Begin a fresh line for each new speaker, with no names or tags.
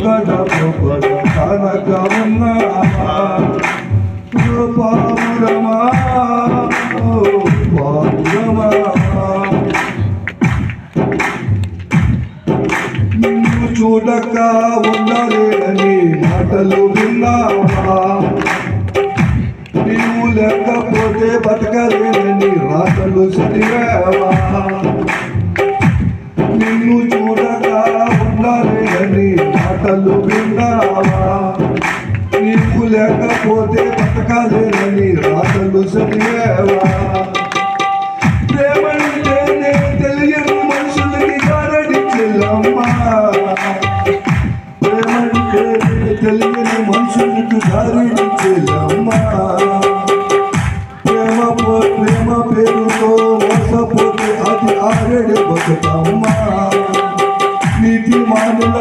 పొగడ పొగడ కనక ఉన్నావా పావురమా పావురమా నిన్ను చూడక ఉండలేని మాటలు విన్నావా నీవు లేకపోతే బతకలేని రాతలు చదివావా నిన్ను చూడక ఉండలేని మాటలు విన్నావా నీవు లేకపోతే బతకలేని రాతలు చదివావా ప్రేమంటేనే తెలియని మనుషులకి దారడిచ్చిల్లమ్మా ప్రేమంటేనే తెలియని మనుషులకి దారడిచ్చిల్లమ్మా ప్రేమ పేరుతో మోసపోతే అది ఆరేడు బతుకమ్మా నీతి మానుల